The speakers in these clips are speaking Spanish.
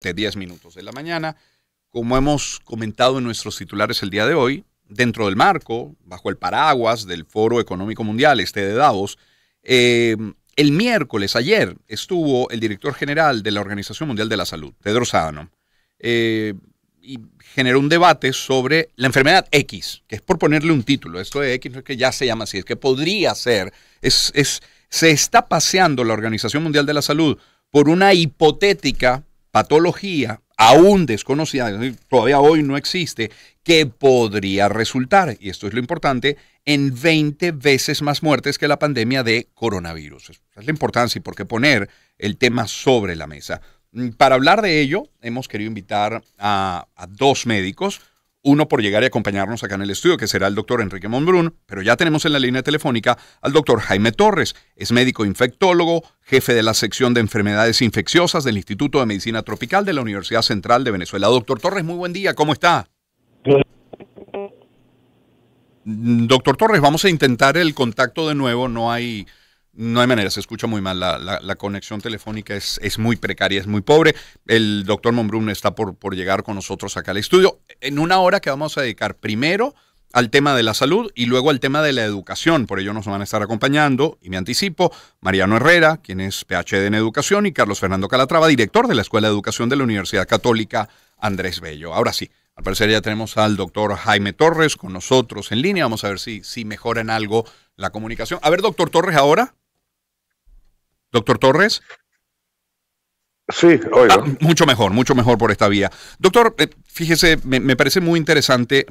de 10 minutos de la mañana. Como hemos comentado en nuestros titulares el día de hoy, dentro del marco, bajo el paraguas del Foro Económico Mundial, de Davos, el miércoles, ayer, estuvo el director general de la Organización Mundial de la Salud, Tedros Adhanom, y generó un debate sobre la enfermedad X, que es por ponerle un título. Esto de X no es que ya se llama así, es que podría ser. Se está paseando la Organización Mundial de la Salud por una hipotética patología aún desconocida, todavía hoy no existe, que podría resultar, y esto es lo importante, en 20 veces más muertes que la pandemia de coronavirus. Esa es la importancia y por qué poner el tema sobre la mesa. Para hablar de ello, hemos querido invitar a dos médicos, uno por llegar y acompañarnos acá en el estudio, que será el doctor Enrique Monbrún, pero ya tenemos en la línea telefónica al doctor Jaime Torres. Es médico infectólogo, jefe de la sección de enfermedades infecciosas del Instituto de Medicina Tropical de la Universidad Central de Venezuela. Doctor Torres, muy buen día, ¿cómo está? Doctor Torres, vamos a intentar el contacto de nuevo, no hay manera, se escucha muy mal, la conexión telefónica es muy precaria, es muy pobre. El doctor Monbrún está por llegar con nosotros acá al estudio en una hora que vamos a dedicar primero al tema de la salud y luego al tema de la educación. Por ello nos van a estar acompañando, y me anticipo, Mariano Herrera, quien es PhD en educación, y Carlos Fernando Calatrava, director de la Escuela de Educación de la Universidad Católica Andrés Bello. Ahora sí, al parecer ya tenemos al doctor Jaime Torres con nosotros en línea. Vamos a ver si mejora en algo la comunicación. A ver, doctor Torres, ahora. Doctor Torres. Sí, oigo. Mucho mejor por esta vía. Doctor, fíjese, me parece muy interesante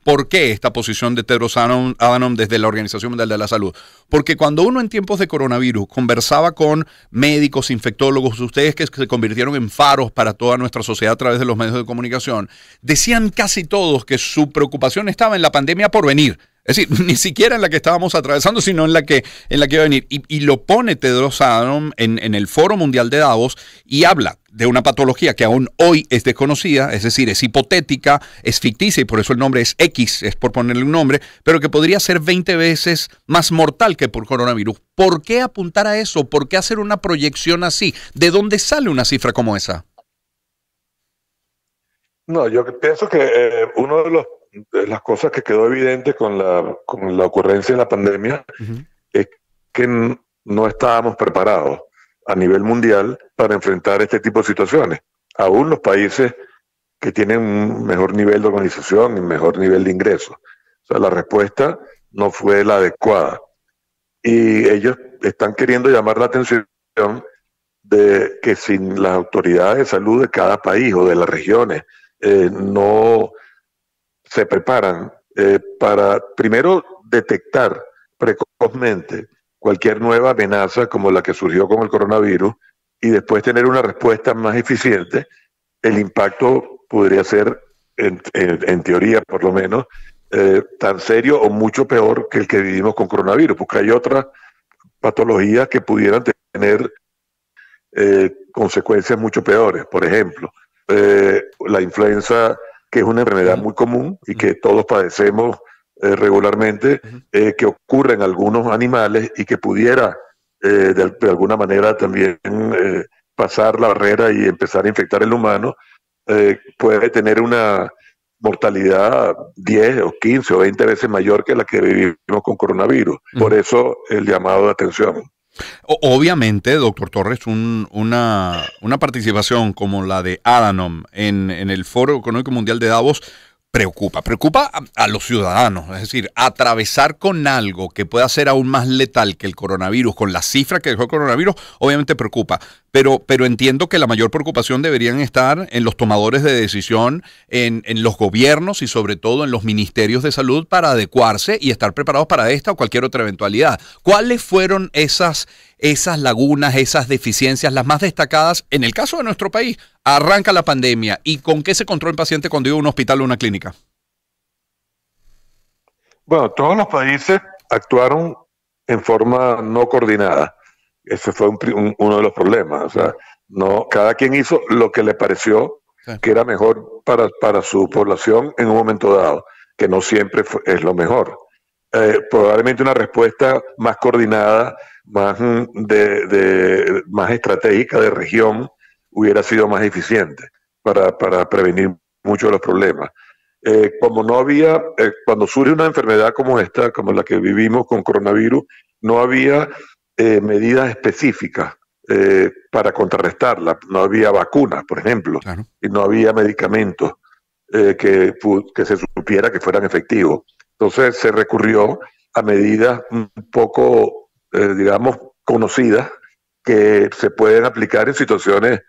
por qué esta posición de Tedros Adhanom desde la Organización Mundial de la Salud. Porque cuando uno en tiempos de coronavirus conversaba con médicos, infectólogos, ustedes que se convirtieron en faros para toda nuestra sociedad a través de los medios de comunicación, decían casi todos que su preocupación estaba en la pandemia por venir. Es decir, ni siquiera en la que estábamos atravesando, sino en la que iba a venir. Y lo pone Tedros Adhanom en el Foro Mundial de Davos y habla de una patología que aún hoy es desconocida, es decir, es hipotética, es ficticia y por eso el nombre es X, es por ponerle un nombre, pero que podría ser 20 veces más mortal que por coronavirus. ¿Por qué apuntar a eso? ¿Por qué hacer una proyección así? ¿De dónde sale una cifra como esa? No, yo pienso que uno de las cosas que quedó evidente con la ocurrencia de la pandemia es que no estábamos preparados a nivel mundial para enfrentar este tipo de situaciones. Aún los países que tienen un mejor nivel de organización y mejor nivel de ingresos. O sea, la respuesta no fue la adecuada. Y ellos están queriendo llamar la atención de que sin las autoridades de salud de cada país o de las regiones no se preparan para primero detectar precozmente cualquier nueva amenaza como la que surgió con el coronavirus y después tener una respuesta más eficiente, el impacto podría ser, en teoría por lo menos, tan serio o mucho peor que el que vivimos con coronavirus, porque hay otras patologías que pudieran tener consecuencias mucho peores. Por ejemplo, la influenza, que es una enfermedad muy común y que todos padecemos regularmente, que ocurre en algunos animales y que pudiera de alguna manera también pasar la barrera y empezar a infectar el humano, puede tener una mortalidad 10 o 15 o 20 veces mayor que la que vivimos con coronavirus. Por eso el llamado de atención. Obviamente, doctor Torres, una participación como la de Adhanom en el Foro Económico Mundial de Davos preocupa a los ciudadanos. Es decir, atravesar con algo que pueda ser aún más letal que el coronavirus, con la cifra que dejó el coronavirus, obviamente preocupa. Pero entiendo que la mayor preocupación deberían estar en los tomadores de decisión, en los gobiernos y sobre todo en los ministerios de salud para adecuarse y estar preparados para esta o cualquier otra eventualidad. ¿Cuáles fueron esas lagunas, esas deficiencias, las más destacadas en el caso de nuestro país? Arranca la pandemia y ¿con qué se controla el paciente cuando iba a un hospital o una clínica? Bueno, todos los países actuaron en forma no coordinada. Ese fue uno de los problemas. O sea, no, cada quien hizo lo que le pareció que era mejor para su población en un momento dado, que no siempre es lo mejor. Probablemente una respuesta más coordinada, más estratégica de región, hubiera sido más eficiente para prevenir muchos de los problemas. Como no había, cuando surge una enfermedad como esta, como la que vivimos con coronavirus, no había medidas específicas para contrarrestarla. No había vacunas, por ejemplo, Claro. y no había medicamentos que se supiera que fueran efectivos. Entonces se recurrió a medidas un poco, digamos, conocidas que se pueden aplicar en situaciones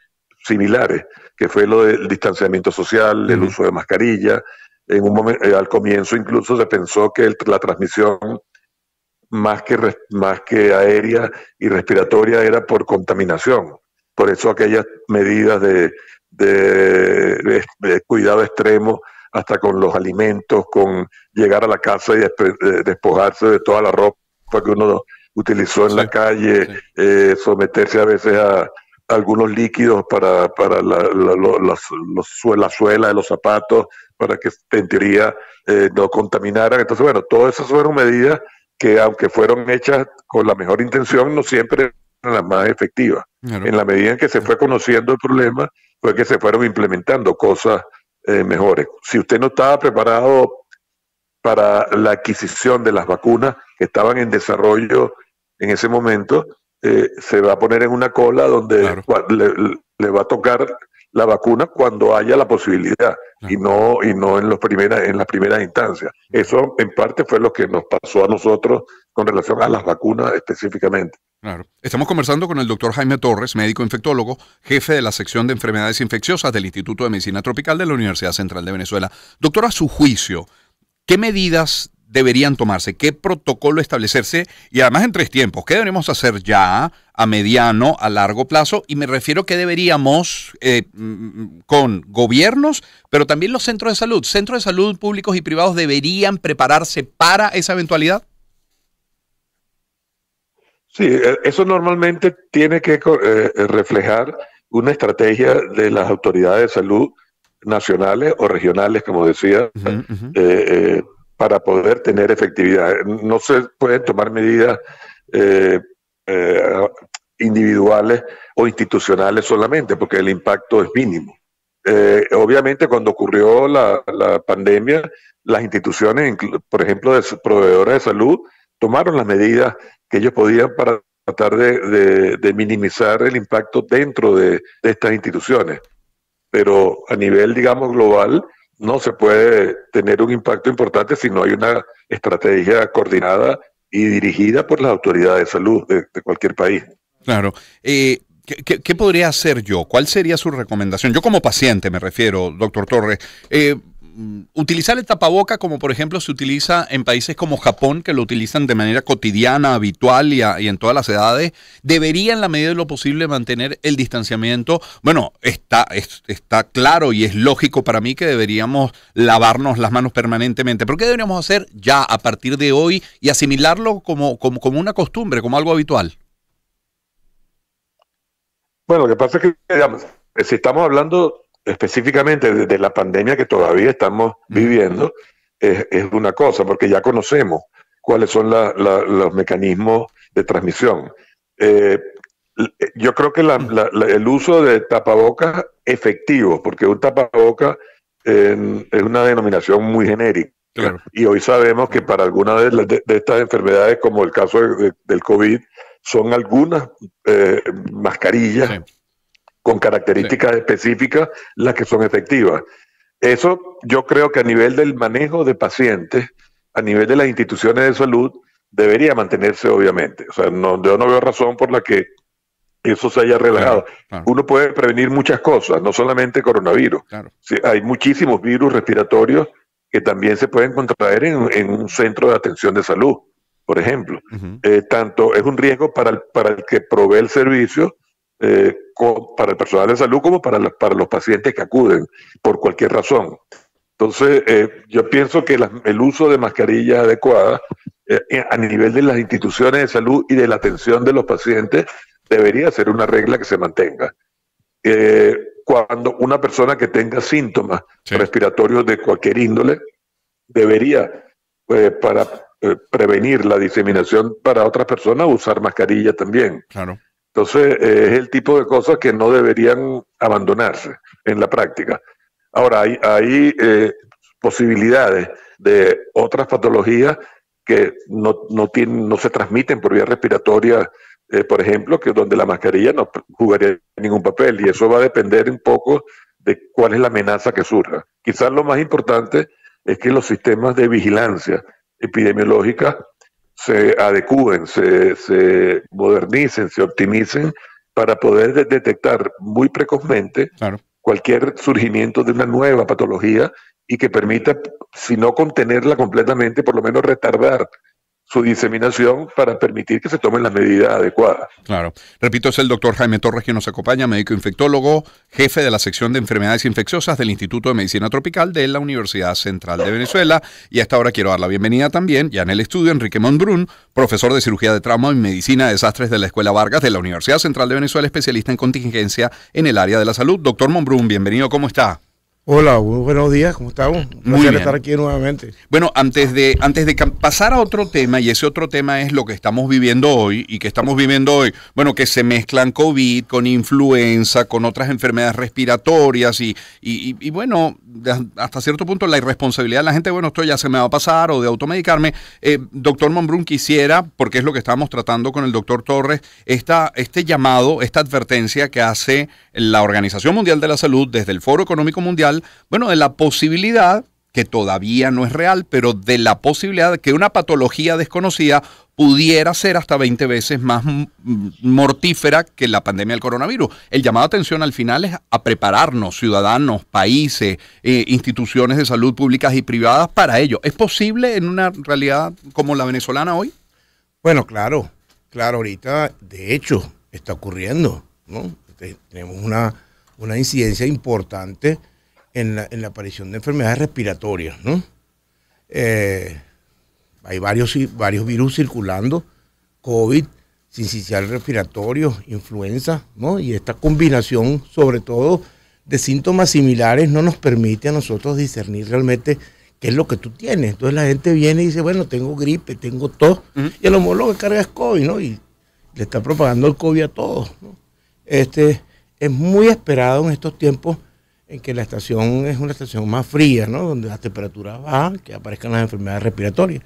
similares, que fue lo del distanciamiento social, el uso de mascarilla. En un momento, al comienzo incluso se pensó que la transmisión más que aérea y respiratoria era por contaminación. Por eso aquellas medidas de cuidado extremo, hasta con los alimentos, con llegar a la casa y despojarse de toda la ropa que uno utilizó en la calle, someterse a veces a algunos líquidos para la suela de los zapatos, para que en teoría no contaminaran. Entonces, bueno, todas esas fueron medidas que, aunque fueron hechas con la mejor intención, no siempre eran las más efectivas. Claro. En la medida en que se fue conociendo el problema, fue que se fueron implementando cosas mejores. Si usted no estaba preparado para la adquisición de las vacunas que estaban en desarrollo en ese momento, se va a poner en una cola donde le va a tocar la vacuna cuando haya la posibilidad, y no en las primeras instancias. Eso en parte fue lo que nos pasó a nosotros con relación a las vacunas específicamente. Claro. Estamos conversando con el doctor Jaime Torres, médico infectólogo, jefe de la sección de enfermedades infecciosas del Instituto de Medicina Tropical de la Universidad Central de Venezuela. Doctor, a su juicio, ¿qué medidas deberían tomarse? ¿Qué protocolo establecerse? Y además en 3 tiempos. ¿Qué deberíamos hacer ya a mediano, a largo plazo? Y me refiero que deberíamos, con gobiernos, pero también los centros de salud públicos y privados deberían prepararse para esa eventualidad. Sí, eso normalmente tiene que reflejar una estrategia de las autoridades de salud nacionales o regionales, como decía, para poder tener efectividad. No se pueden tomar medidas individuales o institucionales solamente, porque el impacto es mínimo. Obviamente, cuando ocurrió la pandemia, las instituciones, por ejemplo, de proveedores de salud, tomaron las medidas que ellos podían para tratar de minimizar el impacto dentro de estas instituciones. Pero a nivel, digamos, global, no se puede tener un impacto importante si no hay una estrategia coordinada y dirigida por las autoridades de salud de cualquier país. Claro. ¿Qué podría hacer yo? ¿Cuál sería su recomendación? Yo como paciente me refiero, doctor Torres. Utilizar el tapaboca como por ejemplo se utiliza en países como Japón, que lo utilizan de manera cotidiana, habitual y en todas las edades. ¿Debería en la medida de lo posible mantener el distanciamiento? Bueno, está claro y es lógico para mí que deberíamos lavarnos las manos permanentemente. ¿Pero qué deberíamos hacer ya a partir de hoy y asimilarlo como una costumbre, como algo habitual? Bueno, lo que pasa es que, digamos, si estamos hablando específicamente de la pandemia que todavía estamos viviendo, es una cosa, porque ya conocemos cuáles son los mecanismos de transmisión. Yo creo que el uso de tapabocas efectivo, porque un tapabocas es una denominación muy genérica. Claro. Y hoy sabemos que para algunas de estas enfermedades, como el caso del COVID, son algunas mascarillas con características específicas las que son efectivas. Eso yo creo que a nivel del manejo de pacientes, a nivel de las instituciones de salud, debería mantenerse obviamente. O sea, yo no veo razón por la que eso se haya relajado. Claro. Uno puede prevenir muchas cosas, no solamente coronavirus. Claro. Sí, hay muchísimos virus respiratorios que también se pueden contraer en un centro de atención de salud, por ejemplo. Tanto es un riesgo para el que provee el servicio, para el personal de salud, como para los pacientes que acuden por cualquier razón. Entonces, yo pienso que el uso de mascarillas adecuadas a nivel de las instituciones de salud y de la atención de los pacientes debería ser una regla que se mantenga. Cuando una persona que tenga síntomas respiratorios de cualquier índole debería, para prevenir la diseminación para otras personas, usar mascarilla también. Claro. Entonces, es el tipo de cosas que no deberían abandonarse en la práctica. Ahora, hay posibilidades de otras patologías que no se transmiten por vía respiratoria, por ejemplo, que donde la mascarilla no jugaría ningún papel, y eso va a depender un poco de cuál es la amenaza que surja. Quizás lo más importante es que los sistemas de vigilancia epidemiológica se adecúen, se modernicen, se optimicen para poder detectar muy precozmente cualquier surgimiento de una nueva patología y que permita, si no contenerla completamente, por lo menos retardar su diseminación para permitir que se tomen las medidas adecuadas. Claro. Repito, es el doctor Jaime Torres quien nos acompaña, médico infectólogo, jefe de la sección de enfermedades infecciosas del Instituto de Medicina Tropical de la Universidad Central de Venezuela. Y a esta hora quiero dar la bienvenida también, ya en el estudio, Enrique Monbrún, profesor de cirugía de trauma y medicina de desastres de la Escuela Vargas de la Universidad Central de Venezuela, especialista en contingencia en el área de la salud. Doctor Monbrún, bienvenido, ¿cómo está? Hola, muy buenos días, ¿cómo estamos? Un placer estar aquí nuevamente. Bueno, antes de pasar a otro tema, y ese otro tema es lo que estamos viviendo hoy, y que estamos viviendo hoy, bueno, que se mezclan COVID con influenza, con otras enfermedades respiratorias, y bueno, hasta cierto punto la irresponsabilidad de la gente, bueno, esto ya se me va a pasar, o de automedicarme. Doctor Monbrún, quisiera, porque es lo que estábamos tratando con el doctor Torres, este llamado, esta advertencia que hace la Organización Mundial de la Salud desde el Foro Económico Mundial, bueno, de la posibilidad, que todavía no es real, pero de la posibilidad de que una patología desconocida pudiera ser hasta 20 veces más mortífera que la pandemia del coronavirus. El llamado a atención al final es a prepararnos, ciudadanos, países, instituciones de salud públicas y privadas para ello. ¿Es posible en una realidad como la venezolana hoy? Bueno, claro, ahorita de hecho está ocurriendo, ¿no? Tenemos una incidencia importante en la aparición de enfermedades respiratorias, ¿no? Hay varios virus circulando, COVID, sincicial respiratorio, influenza, ¿no? Y esta combinación, sobre todo, de síntomas similares no nos permite a nosotros discernir realmente qué es lo que tú tienes. Entonces la gente viene y dice, bueno, tengo gripe, tengo tos, y a lo mejor lo que carga es COVID, ¿no? Y le está propagando el COVID a todos, ¿no? Es muy esperado en estos tiempos en que la estación es una estación más fría, ¿no? Donde las temperaturas bajan, que aparezcan las enfermedades respiratorias.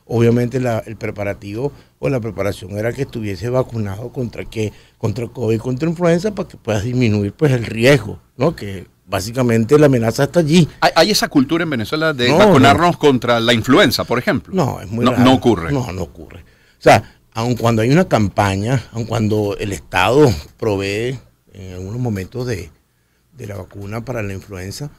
Obviamente el preparativo o la preparación era que estuviese vacunado contra COVID, contra influenza, para que puedas disminuir pues el riesgo, ¿no? Que básicamente la amenaza está allí. ¿Hay esa cultura en Venezuela de vacunarnos contra la influenza, por ejemplo? No, es muy raro. No ocurre. No ocurre. O sea, aun cuando hay una campaña, aun cuando el Estado provee en algunos momentos de la vacuna para la influenza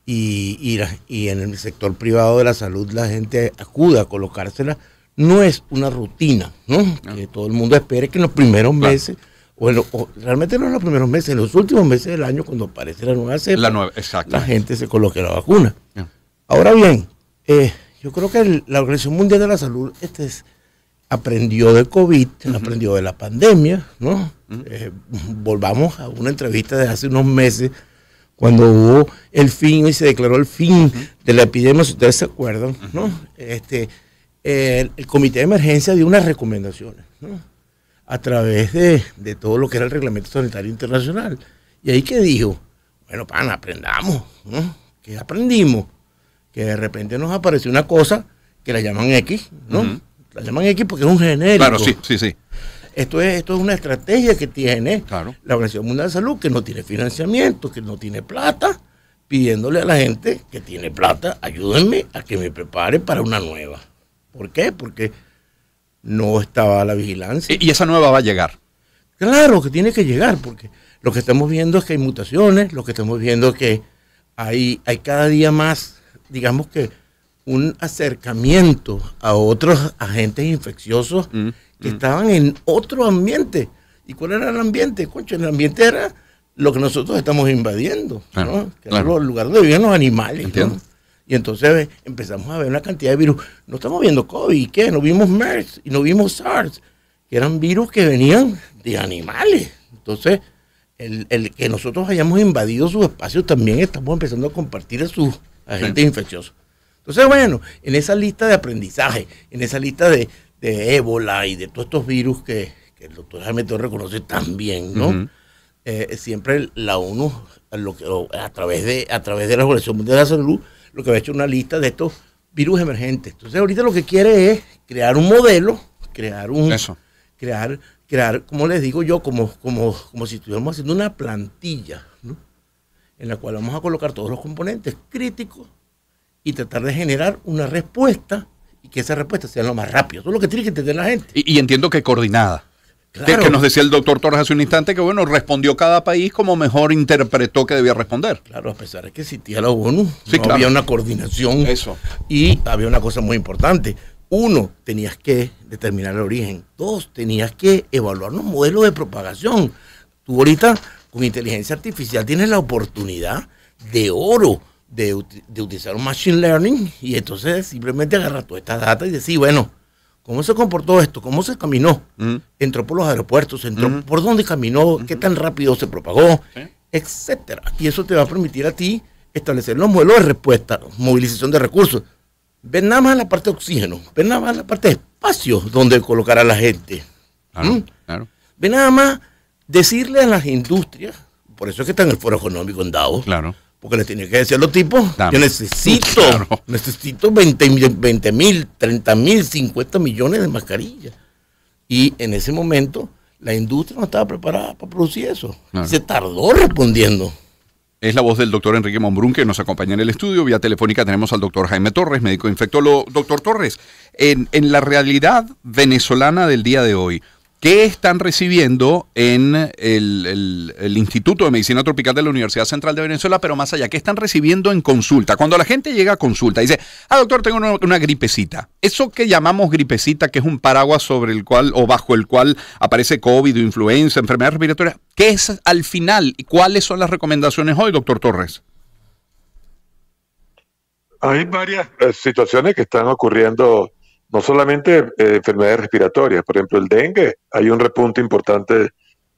y en el sector privado de la salud la gente acude a colocársela, no es una rutina, ¿no? Que todo el mundo espere que en los primeros meses, o realmente no en los primeros meses, en los últimos meses del año, cuando aparece la nueva cepa, la gente se coloque la vacuna. Ahora bien, yo creo que la Organización Mundial de la Salud aprendió de COVID, aprendió de la pandemia, ¿no? Volvamos a una entrevista de hace unos meses, cuando hubo el fin y se declaró el fin de la epidemia, si ustedes se acuerdan, ¿no? El comité de emergencia dio unas recomendaciones, ¿no? A través de todo lo que era el Reglamento Sanitario Internacional. Y ahí que dijo, bueno, aprendamos, ¿no? ¿Qué aprendimos? Que de repente nos apareció una cosa que la llaman X, ¿no? La llaman X porque es un genérico. Claro, sí. Esto es una estrategia que tiene la Organización Mundial de Salud, que no tiene financiamiento, que no tiene plata, pidiéndole a la gente que tiene plata, ayúdenme a que me prepare para una nueva. ¿Por qué? Porque no estaba la vigilancia. ¿Y esa nueva va a llegar? Claro que tiene que llegar, porque lo que estamos viendo es que hay mutaciones, lo que estamos viendo es que hay cada día más, digamos que, un acercamiento a otros agentes infecciosos que estaban en otro ambiente. ¿Y cuál era el ambiente? Concho, el ambiente era lo que nosotros estamos invadiendo, ¿no? Que era el lugar donde vivían los animales, ¿no? Y entonces empezamos a ver una cantidad de virus. No estamos viendo COVID, ¿qué? No vimos MERS y no vimos SARS, que eran virus que venían de animales. Entonces, el que nosotros hayamos invadido sus espacios, también estamos empezando a compartir a sus agentes infecciosos. Entonces, bueno, en esa lista de aprendizaje, en esa lista de ébola y de todos estos virus que que el doctor Jaime Torres conoce también, ¿no? Siempre la ONU, a través de la Organización Mundial de la Salud, lo que ha hecho una lista de estos virus emergentes. Entonces ahorita lo que quiere es crear un modelo, crear, como les digo yo, como si estuviéramos haciendo una plantilla, ¿no? En la cual vamos a colocar todos los componentes críticos y tratar de generar una respuesta y que esa respuesta sea lo más rápido. Eso es lo que tiene que entender la gente. Y entiendo que coordinada. Claro. Que nos decía el doctor Torres hace un instante que, bueno, respondió cada país como mejor interpretó que debía responder. Claro, a pesar de que existía la ONU, sí, no claro. había una coordinación. Eso. Y había una cosa muy importante. 1, tenías que determinar el origen. 2, tenías que evaluar los modelos de propagación. Tú ahorita, con inteligencia artificial, tienes la oportunidad de oro de utilizar un machine learning y entonces simplemente agarrar toda esta data y decir, bueno, ¿cómo se comportó esto? ¿Cómo se caminó? Entró por los aeropuertos, entró por dónde caminó, qué tan rápido se propagó, etcétera. Y eso te va a permitir a ti establecer los modelos de respuesta, movilización de recursos. Ven nada más la parte de oxígeno, ven nada más la parte de espacio donde colocar a la gente. Claro, claro. Ven nada más decirle a las industrias, por eso es que está en el Foro Económico en Davos, claro. Porque le tiene que decir a los tipos, Claro. yo necesito 20.000, 30.000, 50 millones de mascarillas. Y en ese momento la industria no estaba preparada para producir eso. Claro. Se tardó respondiendo. Es la voz del doctor Enrique Mombrún que nos acompaña en el estudio. Vía telefónica tenemos al doctor Jaime Torres, médico infectólogo. Doctor Torres, en la realidad venezolana del día de hoy, ¿qué están recibiendo en el Instituto de Medicina Tropical de la Universidad Central de Venezuela? Pero más allá, ¿qué están recibiendo en consulta? Cuando la gente llega a consulta y dice, doctor, tengo una gripecita. Eso que llamamos gripecita, que es un paraguas sobre el cual o bajo el cual aparece COVID o influenza, enfermedad respiratoria, ¿qué es al final y cuáles son las recomendaciones hoy, doctor Torres? Hay varias situaciones que están ocurriendo. No solamente enfermedades respiratorias, por ejemplo el dengue, hay un repunte importante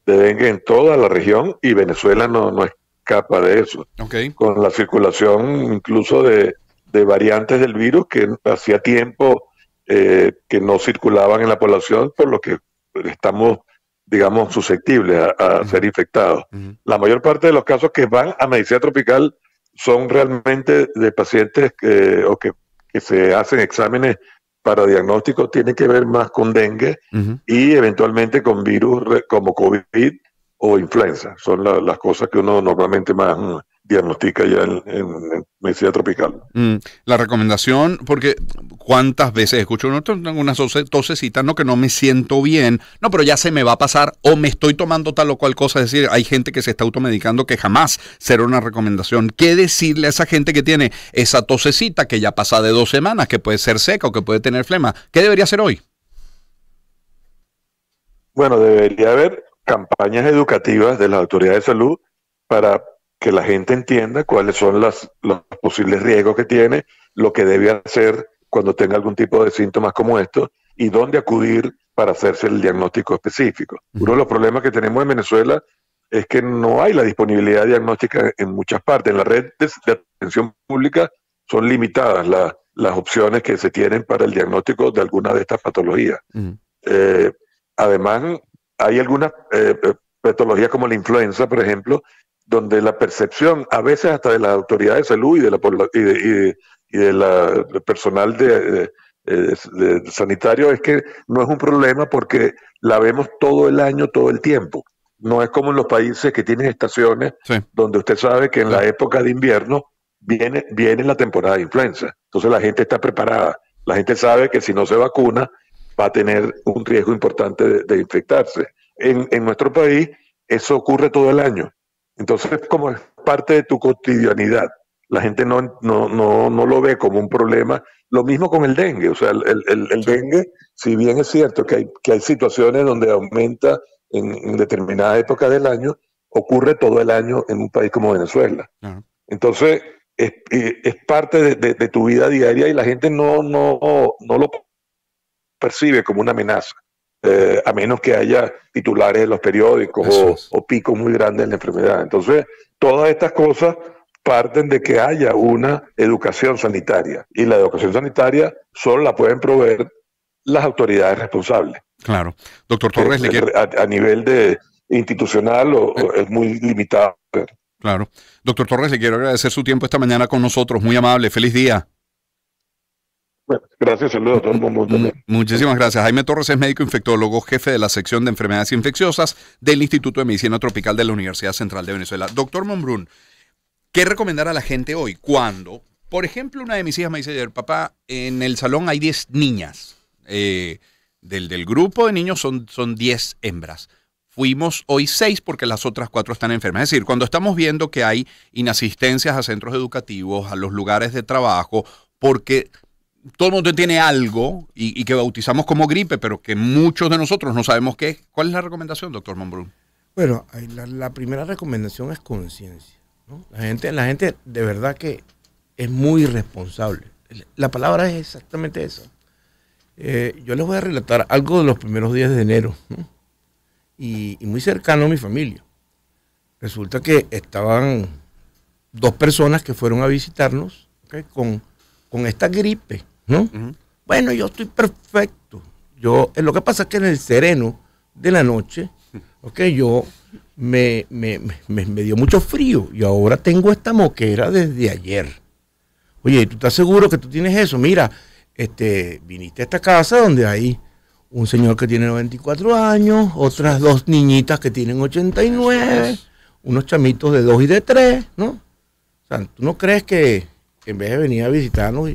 de dengue en toda la región y Venezuela no escapa de eso. Okay. Con la circulación incluso de variantes del virus que hacía tiempo que no circulaban en la población, por lo que estamos, digamos, susceptibles a ser infectados. La mayor parte de los casos que van a medicina tropical son realmente de pacientes que se hacen exámenes para diagnóstico, tiene que ver más con dengue y eventualmente con virus como COVID o influenza. Son las cosas que uno normalmente más diagnostica ya en medicina tropical. La recomendación, porque cuántas veces escucho, no tengo una tosecita, no, que no me siento bien, no, pero ya se me va a pasar o me estoy tomando tal o cual cosa. Es decir, hay gente que se está automedicando que jamás será una recomendación. ¿Qué decirle a esa gente que tiene esa tosecita que ya pasa de 2 semanas, que puede ser seca o que puede tener flema? ¿Qué debería hacer hoy? Bueno, debería haber campañas educativas de las autoridades de salud para que la gente entienda cuáles son los posibles riesgos que tiene, lo que debe hacer cuando tenga algún tipo de síntomas como estos y dónde acudir para hacerse el diagnóstico específico. Uno de los problemas que tenemos en Venezuela es que no hay la disponibilidad diagnóstica en muchas partes. En la red de atención pública son limitadas las opciones que se tienen para el diagnóstico de alguna de estas patologías. Además, hay algunas patologías como la influenza, por ejemplo, donde la percepción, a veces hasta de las autoridades de salud y del personal de sanitario, es que no es un problema porque la vemos todo el año, todo el tiempo. No es como en los países que tienen estaciones, donde usted sabe que en la época de invierno viene la temporada de influenza. Entonces la gente está preparada. La gente sabe que si no se vacuna va a tener un riesgo importante de infectarse. En nuestro país eso ocurre todo el año. Entonces, como es parte de tu cotidianidad, la gente no lo ve como un problema. Lo mismo con el dengue. O sea, el dengue, si bien es cierto que hay situaciones donde aumenta en determinada época del año, ocurre todo el año en un país como Venezuela. Entonces, es parte de tu vida diaria y la gente no lo percibe como una amenaza. A menos que haya titulares en los periódicos o picos muy grandes en la enfermedad. Entonces, todas estas cosas parten de que haya una educación sanitaria. Y la educación sanitaria solo la pueden proveer las autoridades responsables. Claro. Doctor Torres, a nivel de institucional es muy limitado. Claro. Doctor Torres, le quiero agradecer su tiempo esta mañana con nosotros. Muy amable. Feliz día. Bueno, gracias, saludos a todo el mundo también. Muchísimas gracias. Jaime Torres es médico infectólogo, jefe de la sección de enfermedades infecciosas del Instituto de Medicina Tropical de la Universidad Central de Venezuela. Doctor Monbrun, ¿qué recomendar a la gente hoy? Cuando, por ejemplo, una de mis hijas me dice ayer, papá, en el salón hay 10 niñas. Del grupo de niños son 10 hembras. Fuimos hoy 6 porque las otras 4 están enfermas. Es decir, cuando estamos viendo que hay inasistencias a centros educativos, a los lugares de trabajo, porque todo el mundo tiene algo y que bautizamos como gripe, pero que muchos de nosotros no sabemos qué es. ¿Cuál es la recomendación, doctor Monbrun? Bueno, la primera recomendación es conciencia, ¿no? La gente de verdad que es muy irresponsable. La palabra es exactamente esa. Yo les voy a relatar algo de los primeros días de enero, ¿no? Y muy cercano a mi familia. Resulta que estaban 2 personas que fueron a visitarnos, ¿okay? con esta gripe, ¿no? Uh-huh. Bueno, yo estoy perfecto. Lo que pasa es que en el sereno de la noche, ¿okay? Yo me dio mucho frío y ahora tengo esta moquera desde ayer. Oye, ¿tú estás seguro que tú tienes eso? Mira, viniste a esta casa donde hay un señor que tiene 94 años, otras 2 niñitas que tienen 89, unos chamitos de 2 y de 3, ¿no? O sea, ¿tú no crees que en vez de venir a visitarnos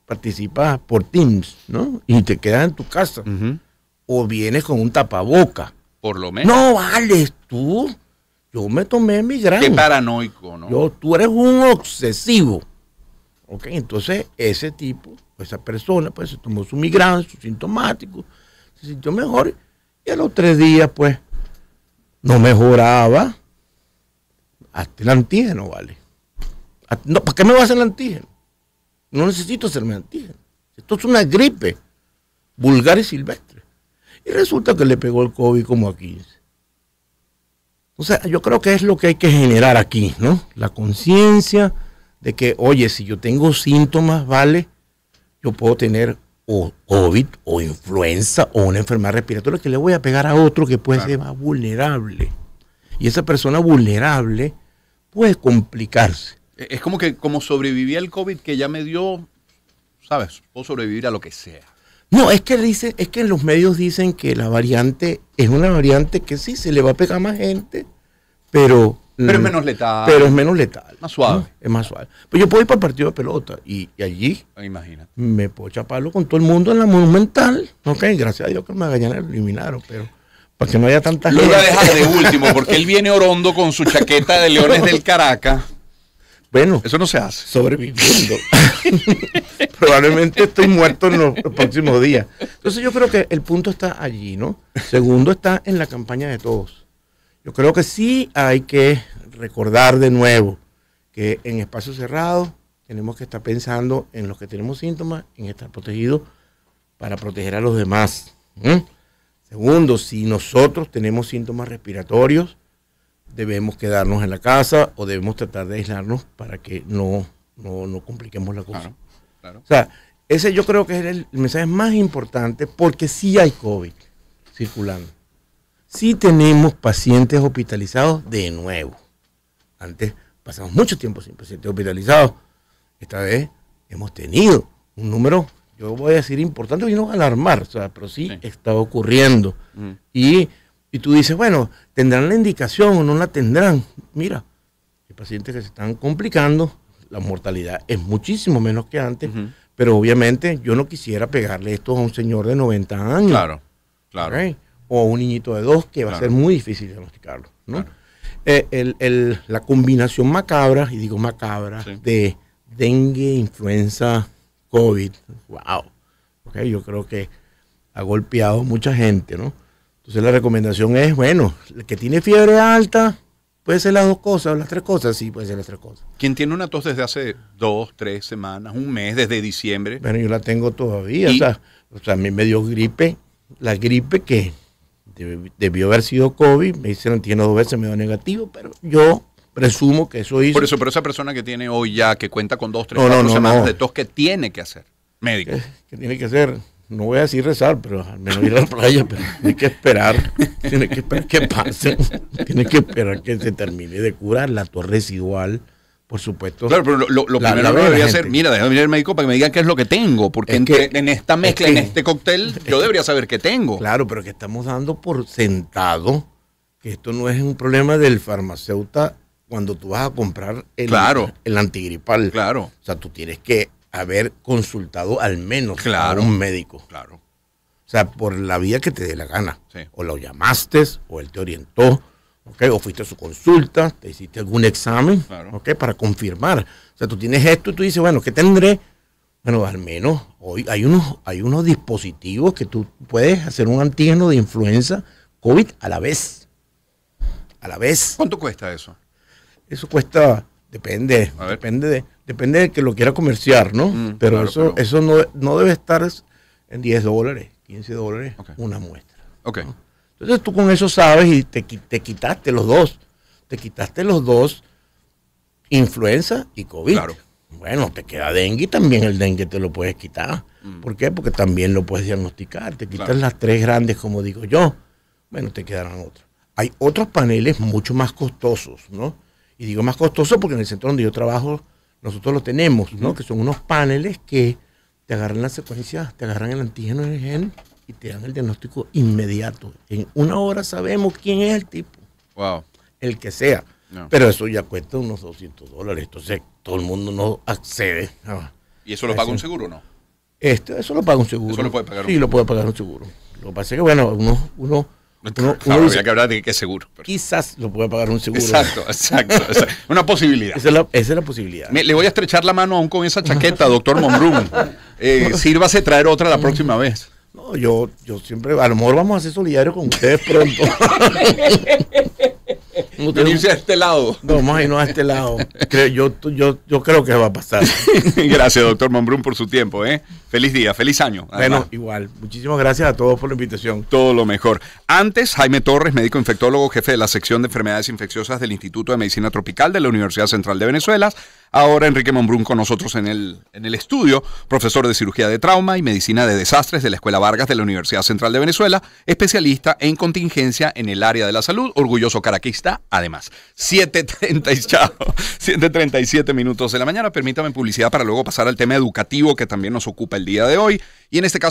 participas por Teams, ¿no? Y te quedas en tu casa? Uh-huh. O vienes con un tapaboca. Por lo menos. No vales tú. Yo me tomé mi gran. Qué paranoico, ¿no? Tú eres un obsesivo. Ok, entonces ese tipo, esa persona, pues se tomó su Migran, su sintomático, se sintió mejor y a los 3 días, pues, no mejoraba. Hasta el antígeno, ¿vale? No, ¿para qué me va a hacer el antígeno? No necesito hacerme antígeno. Esto es una gripe vulgar y silvestre. Y resulta que le pegó el COVID como a 15. O sea, yo creo que es lo que hay que generar aquí, ¿no? La conciencia de que, oye, si yo tengo síntomas, ¿vale? Yo puedo tener o COVID o influenza o una enfermedad respiratoria que le voy a pegar a otro que puede ser más vulnerable. Y esa persona vulnerable puede complicarse. Es como sobrevivía el COVID que ya me dio, ¿sabes? Puedo sobrevivir a lo que sea. No, es que en los medios dicen que la variante es una variante que sí se le va a pegar a más gente, pero es menos letal. Pero es menos letal. Más suave. ¿No? Es más suave. Pues yo puedo ir para el partido de pelota y allí imagínate, me puedo chaparlo con todo el mundo en la Monumental. Ok, gracias a Dios que Magallanes lo eliminaron, pero para que no haya tanta gente. Lo iba a dejar de último porque él viene orondo con su chaqueta de Leones del Caracas. Bueno, eso no se hace. Sobreviviendo. Probablemente estoy muerto en los próximos días. Entonces yo creo que el punto está allí, ¿no? Segundo está en la campaña de todos. Yo creo que sí hay que recordar de nuevo que en espacios cerrados tenemos que estar pensando en los que tenemos síntomas, en estar protegidos para proteger a los demás. Segundo, si nosotros tenemos síntomas respiratorios, debemos quedarnos en la casa o debemos tratar de aislarnos para que no compliquemos la cosa. Claro. O sea, ese yo creo que es el mensaje más importante porque sí hay COVID circulando. Sí tenemos pacientes hospitalizados de nuevo. Antes pasamos mucho tiempo sin pacientes hospitalizados. Esta vez hemos tenido un número, yo voy a decir importante y no alarmar, o sea, pero sí está ocurriendo. Y tú dices, bueno, ¿tendrán la indicación o no la tendrán? Mira, hay pacientes que se están complicando, la mortalidad es muchísimo menos que antes, pero obviamente yo no quisiera pegarle esto a un señor de 90 años. Claro. ¿Okay? O a un niñito de 2 que va a ser muy difícil diagnosticarlo, ¿no? La combinación macabra, y digo macabra, de dengue, influenza, COVID, wow. Okay, yo creo que ha golpeado mucha gente, ¿no? Entonces la recomendación es, bueno, el que tiene fiebre alta, puede ser las 2 cosas, o las 3 cosas, sí, puede ser las 3 cosas. ¿Quién tiene una tos desde hace 2, 3 semanas, un mes, desde diciembre? Bueno, yo la tengo todavía, o sea, a mí me dio gripe, la gripe que debió haber sido COVID, me hice el antígeno 2 veces, me dio negativo, pero yo presumo que eso hizo. Por eso, pero esa persona que tiene hoy ya, que cuenta con 2, 3, 4 semanas de tos, ¿qué tiene que hacer? Médico. ¿Qué tiene que hacer? no voy a decir rezar, pero al menos ir a la playa, pero tienes que esperar que pase, tienes que esperar que se termine de curar la torre residual, por supuesto. Claro, pero lo primero que debería hacer, mira, déjame ir al médico para que me digan qué es lo que tengo, porque en esta mezcla, en este cóctel, yo debería saber qué tengo. Claro, pero que estamos dando por sentado que esto no es un problema del farmacéutico cuando tú vas a comprar el antigripal. Claro. O sea, tú tienes que haber consultado al menos a un médico. Claro. O sea, por la vía que te dé la gana. Sí. O lo llamaste, o él te orientó, ¿okay? O fuiste a su consulta, te hiciste algún examen, ¿okay? Para confirmar. O sea, tú tienes esto y tú dices, bueno, ¿qué tendré? Bueno, al menos hoy hay unos dispositivos que tú puedes hacer un antígeno de influenza COVID a la vez. A la vez. ¿Cuánto cuesta eso? Eso cuesta, depende de que lo quiera comerciar, ¿no? Pero eso no debe estar en $10, $15, una muestra. Okay. ¿No? Entonces tú con eso sabes y te quitaste los dos. Te quitaste los dos, influenza y COVID. Claro. Bueno, te queda dengue y también el dengue te lo puedes quitar. ¿Por qué? Porque también lo puedes diagnosticar. Te quitas las tres grandes, como digo yo. Bueno, te quedarán otros. Hay otros paneles mucho más costosos, ¿no? Y digo más costosos porque en el centro donde yo trabajo nosotros lo tenemos, ¿no? Que son unos paneles que te agarran la secuencia, te agarran el antígeno del gen y te dan el diagnóstico inmediato. En 1 hora sabemos quién es el tipo. Wow. El que sea. No. Pero eso ya cuesta unos $200. Entonces todo el mundo no accede. ¿Y eso lo paga un seguro o no? Eso lo paga un seguro. ¿Eso lo puede pagar un seguro? Sí, lo puede pagar un seguro. Lo que pasa es que, bueno, uno habría que hablar de qué seguro. Pero... Quizás lo puede pagar un seguro. Exacto. Una posibilidad. Esa es la posibilidad. Le voy a estrechar la mano aún con esa chaqueta, doctor Monbrun. Sírvase a traer otra la próxima vez. No, yo siempre, a lo mejor vamos a ser solidarios con ustedes pronto. Venirse a este lado. No, vamos a irnos a este lado. Yo creo que va a pasar. Gracias, doctor Monbrun, por su tiempo. Feliz día, feliz año. Bueno, igual. Muchísimas gracias a todos por la invitación. Todo lo mejor. Antes, Jaime Torres, médico infectólogo, jefe de la sección de enfermedades infecciosas del Instituto de Medicina Tropical de la Universidad Central de Venezuela. Ahora Enrique Monbrun con nosotros en el estudio, profesor de cirugía de trauma y medicina de desastres de la Escuela Vargas de la Universidad Central de Venezuela, especialista en contingencia en el área de la salud, orgulloso caraquista, además. 7:37 minutos de la mañana. Permítame publicidad para luego pasar al tema educativo que también nos ocupa el día de hoy. Y en este caso,